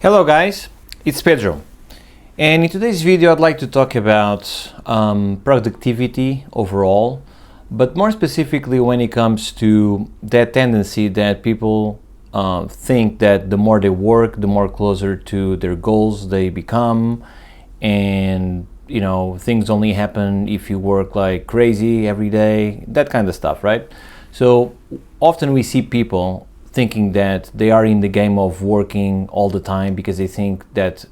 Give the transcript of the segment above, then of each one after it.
Hello guys, it's Pedro, and in today's video I'd like to talk about productivity overall, but more specifically when it comes to that tendency that people think that the more they work, the more closer to their goals they become, and things only happen if you work like crazy every day, that kind of stuff, right? So often we see people thinking that they are in the game of working all the time because they think that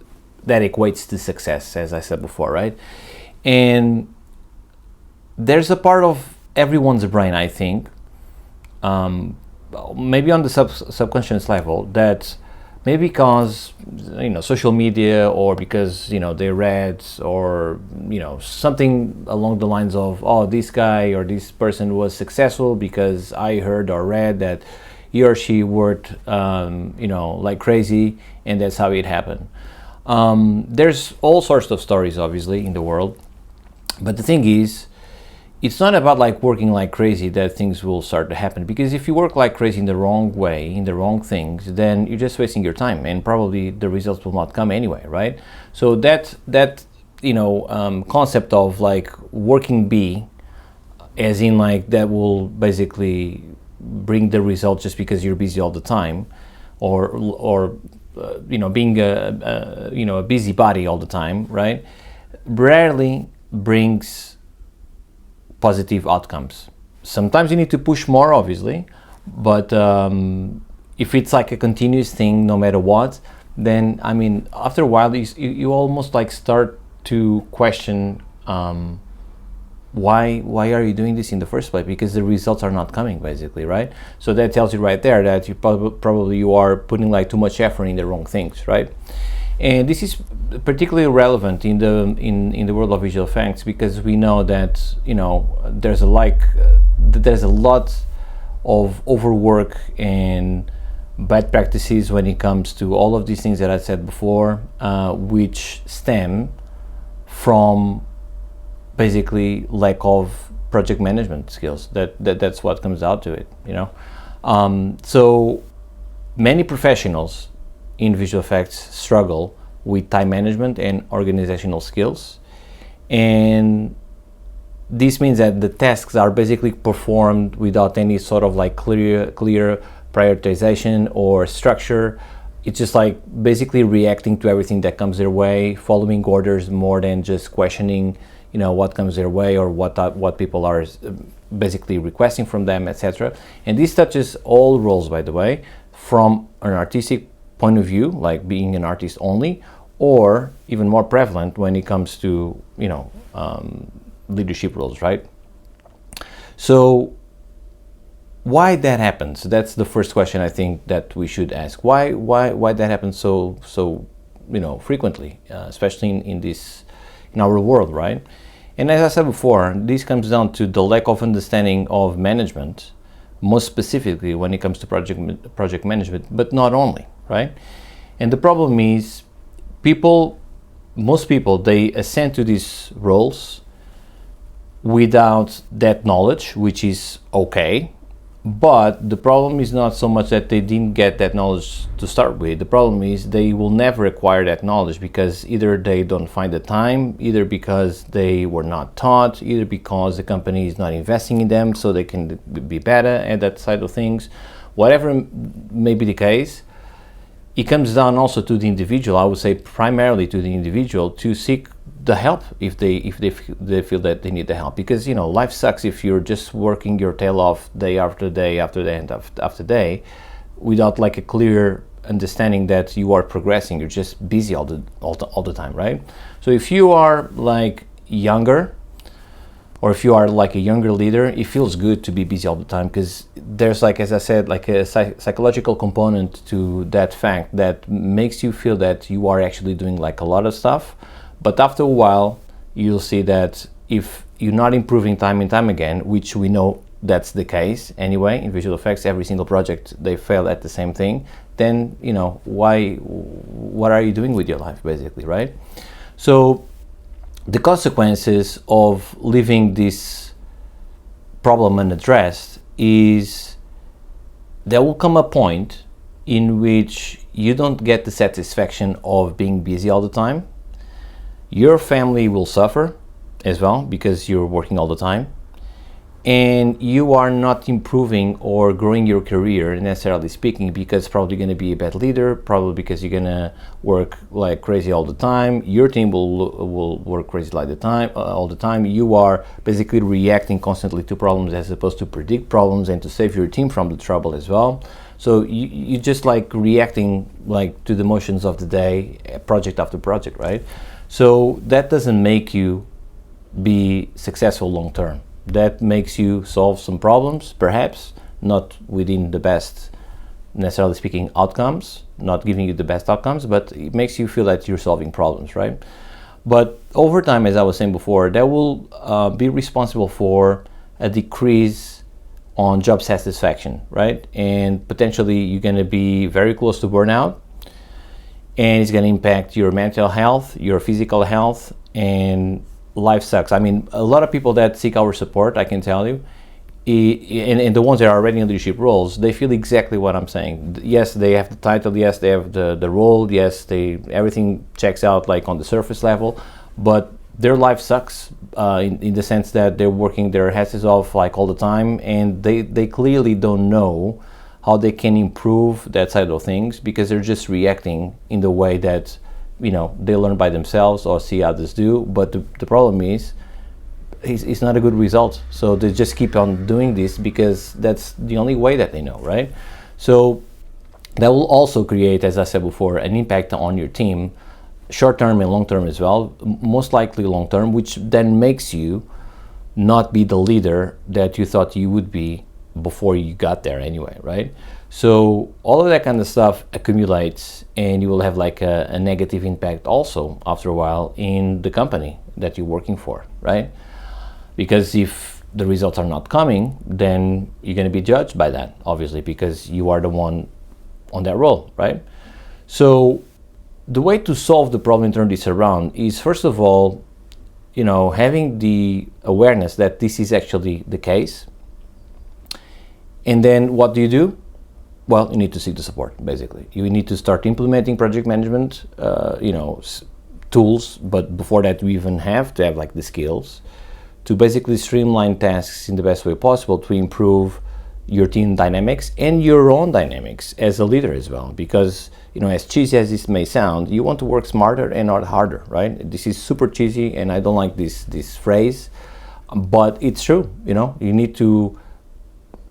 equates to success, as I said before, right? And there's a part of everyone's brain, I think, maybe on the subconscious level, that maybe because social media, or because they read, or something along the lines of, oh, this guy or this person was successful because I heard or read that he or she worked like crazy, and that's how it happened. There's all sorts of stories obviously in the world, but the thing is, it's not about like working like crazy that things will start to happen, because if you work like crazy in the wrong way, in the wrong things, then you're just wasting your time and probably the results will not come anyway, right? So that concept of like working B, as in like that will basically bring the results just because you're busy all the time, or being a busybody all the time, right, rarely brings positive outcomes. Sometimes you need to push more, obviously, but if it's like a continuous thing no matter what, then after a while you almost like start to question why are you doing this in the first place, because the results are not coming, basically, right? So that tells you right there that you probably you are putting like too much effort in the wrong things, right? And this is particularly relevant in the world of visual effects, because we know that there's a lot of overwork and bad practices when it comes to all of these things that I said before, which stem from basically lack of project management skills. That's what comes out to it, so many professionals in visual effects struggle with time management and organizational skills, and this means that the tasks are basically performed without any sort of like clear prioritization or structure. It's just like basically reacting to everything that comes their way, following orders more than just questioning what comes their way, or what people are basically requesting from them, etc. And this touches all roles, by the way, from an artistic point of view, like being an artist only, or even more prevalent when it comes to leadership roles, right? So why that happens? That's the first question I think that we should ask. Why that happens so frequently, especially in our world, right? And as I said before, this comes down to the lack of understanding of management, most specifically when it comes to project management, but not only, right? And the problem is most people, they ascend to these roles without that knowledge, which is okay. But the problem is not so much that they didn't get that knowledge to start with. The problem is they will never acquire that knowledge, because either they don't find the time, either because they were not taught, either because the company is not investing in them so they can be better at that side of things. Whatever may be the case, it comes down also to the individual. I would say primarily to the individual to seek the help if they feel that they need the help, because life sucks if you're just working your tail off day after day after day and after day without like a clear understanding that you are progressing. You're just busy all the time, right? So if you are like younger, or if you are like a younger leader, it feels good to be busy all the time, because there's, like, as I said, like a psychological component to that fact that makes you feel that you are actually doing like a lot of stuff. But after a while, you'll see that if you're not improving time and time again, which we know that's the case anyway in visual effects, every single project they fail at the same thing, then what are you doing with your life, basically, right? So the consequences of leaving this problem unaddressed is there will come a point in which you don't get the satisfaction of being busy all the time. Your family will suffer as well because you're working all the time, and you are not improving or growing your career, necessarily speaking, because probably going to be a bad leader, probably because you're going to work like crazy all the time. Your team will work crazy like all the time. You are basically reacting constantly to problems as opposed to predict problems and to save your team from the trouble as well. So you just like reacting like to the motions of the day, project after project, right? So that doesn't make you be successful long term. That makes you solve some problems, perhaps not within the best, necessarily speaking, outcomes, not giving you the best outcomes, but it makes you feel that you're solving problems, right? But over time, as I was saying before, that will be responsible for a decrease on job satisfaction, right? And potentially you're going to be very close to burnout, and it's going to impact your mental health, your physical health, and life sucks. I mean, a lot of people that seek our support, I can tell you, and the ones that are already in leadership roles, they feel exactly what I'm saying. Yes, they have the title, yes, they have the role, yes, everything checks out like on the surface level, but their life sucks in the sense that they're working their asses off like all the time, and they clearly don't know how they can improve that side of things because they're just reacting in the way that they learn by themselves or see others do. But the problem is it's not a good result. So they just keep on doing this because that's the only way that they know, right? So that will also create, as I said before, an impact on your team, short-term and long-term as well, most likely long-term, which then makes you not be the leader that you thought you would be before you got there anyway, right? So all of that kind of stuff accumulates, and you will have like a negative impact also after a while in the company that you're working for, right? Because if the results are not coming, then you're going to be judged by that, obviously, because you are the one on that role, right? So the way to solve the problem and turn this around is, first of all, having the awareness that this is actually the case. And then what do? Well, you need to seek the support, basically. You need to start implementing project management, tools, but before that, we even have to have like the skills to basically streamline tasks in the best way possible to improve your team dynamics and your own dynamics as a leader as well. Because, as cheesy as this may sound, you want to work smarter and not harder, right? This is super cheesy, and I don't like this phrase, but it's true. You need to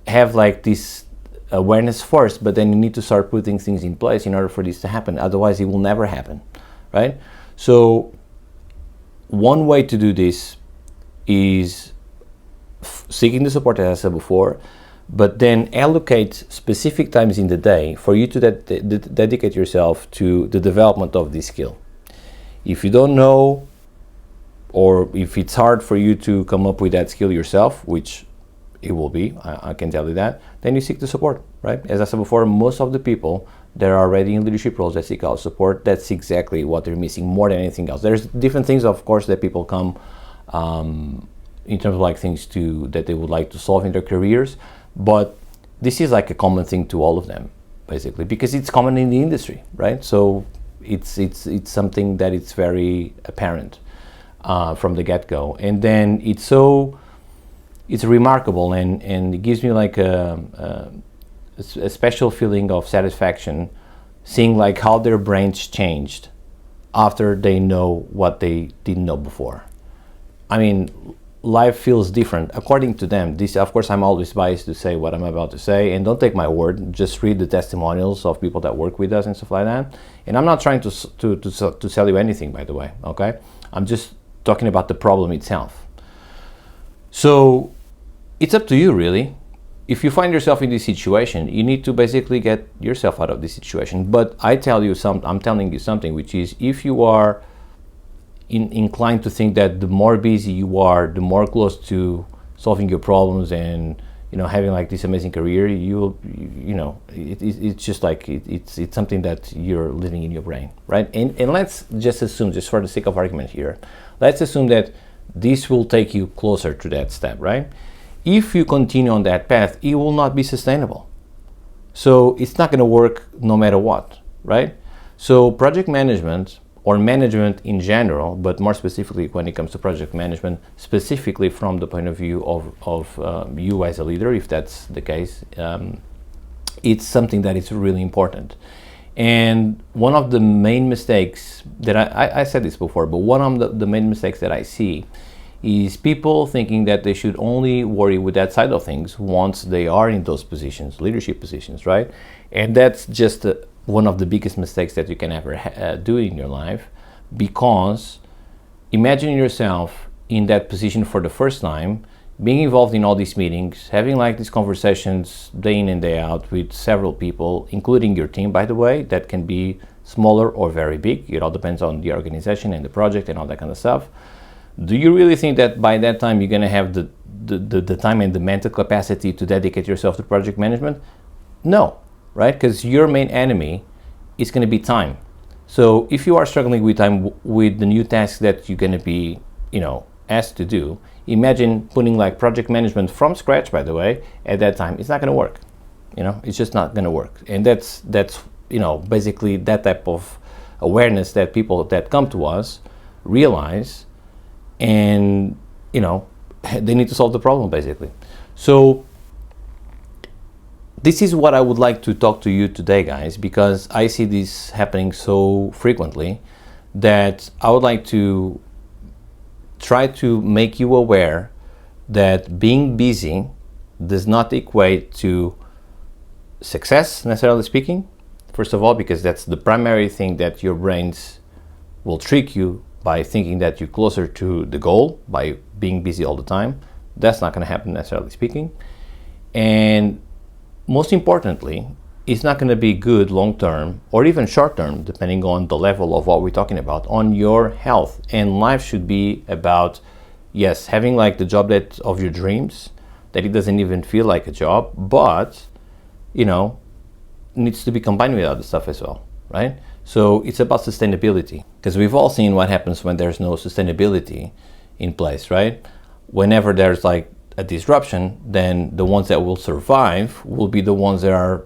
have like this awareness first, but then you need to start putting things in place in order for this to happen. Otherwise, it will never happen, right? So one way to do this is seeking the support, as I said before, but then allocate specific times in the day for you to dedicate yourself to the development of this skill. If you don't know, or if it's hard for you to come up with that skill yourself, which it will be, I can tell you that, then you seek the support, right? As I said before, most of the people that are already in leadership roles that seek our support, that's exactly what they're missing more than anything else. There's different things, of course, that people come in terms of like things that they would like to solve in their careers, but this is like a common thing to all of them, basically, because it's common in the industry, right? So it's something that it's very apparent from the get-go, and then it's remarkable, and it gives me like a special feeling of satisfaction seeing like how their brains changed after they know what they didn't know before. I mean, life feels different according to them. This, of course, I'm always biased to say what I'm about to say, and don't take my word, just read the testimonials of people that work with us and stuff like that. And I'm not trying to sell you anything, by the way, okay? I'm just talking about the problem itself. So it's up to you, really. If you find yourself in this situation, you need to basically get yourself out of this situation. But I'm telling you something, which is, if you are inclined to think that the more busy you are, the more close to solving your problems and having like this amazing career, it's just like it's something that you're living in your brain, right? And let's just assume, just for the sake of argument here, let's assume that this will take you closer to that step, right? If you continue on that path, it will not be sustainable. So it's not going to work no matter what. right? So project management, or management in general, but more specifically when it comes to project management, specifically from the point of view of you as a leader, if that's the case, it's something that is really important. And one of the main mistakes that I said this before, but one of the main mistakes that I see is people thinking that they should only worry with that side of things once they are in those positions, leadership positions, right? And that's just one of the biggest mistakes that you can ever do in your life, because imagine yourself in that position for the first time, being involved in all these meetings, having like these conversations day in and day out with several people, including your team, by the way, that can be smaller or very big. It all depends on the organization and the project and all that kind of stuff. Do you really think that by that time you're going to have the time and the mental capacity to dedicate yourself to project management? No, right? Because your main enemy is going to be time. So if you are struggling with time with the new tasks that you're going to be, asked to do, imagine putting like project management from scratch, by the way, at that time. It's not going to work. It's just not going to work. And that's basically that type of awareness that people that come to us realize, and they need to solve the problem, basically. So this is what I would like to talk to you today, guys, because I see this happening so frequently that I would like to try to make you aware that being busy does not equate to success, necessarily speaking. First of all, because that's the primary thing that your brains will trick you by thinking that you're closer to the goal by being busy all the time. That's not going to happen, necessarily speaking. And most importantly, it's not going to be good long-term or even short-term, depending on the level of what we're talking about, on your health. And life should be about, yes, having like the job of your dreams, that it doesn't even feel like a job, but, needs to be combined with other stuff as well, right? So it's about sustainability, because we've all seen what happens when there's no sustainability in place, right? Whenever there's like a disruption, then the ones that will survive will be the ones that are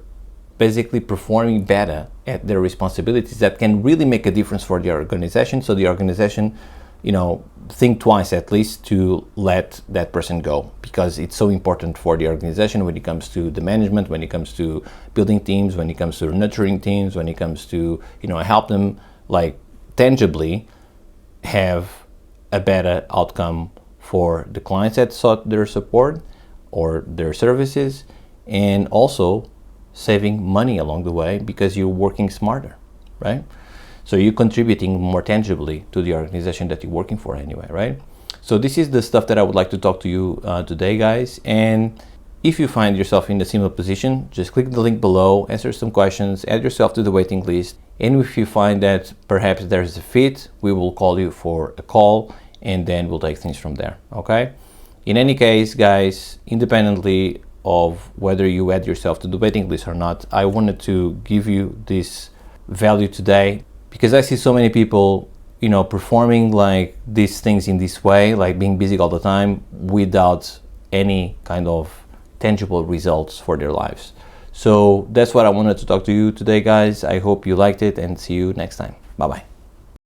basically performing better at their responsibilities, that can really make a difference for the organization. So the organization, think twice at least to let that person go, because it's so important for the organization when it comes to the management, when it comes to building teams, when it comes to nurturing teams, when it comes to, help them like tangibly have a better outcome for the clients that sought their support or their services, and also saving money along the way because you're working smarter, right? So you're contributing more tangibly to the organization that you're working for anyway, right? So this is the stuff that I would like to talk to you today, guys. And if you find yourself in a similar position, just click the link below, answer some questions, add yourself to the waiting list. And if you find that perhaps there's a fit, we will call you for a call, and then we'll take things from there, okay? In any case, guys, independently of whether you add yourself to the waiting list or not, I wanted to give you this value today, because I see so many people, performing like these things in this way, like being busy all the time without any kind of tangible results for their lives. So that's what I wanted to talk to you today, guys. I hope you liked it, and see you next time. Bye-bye.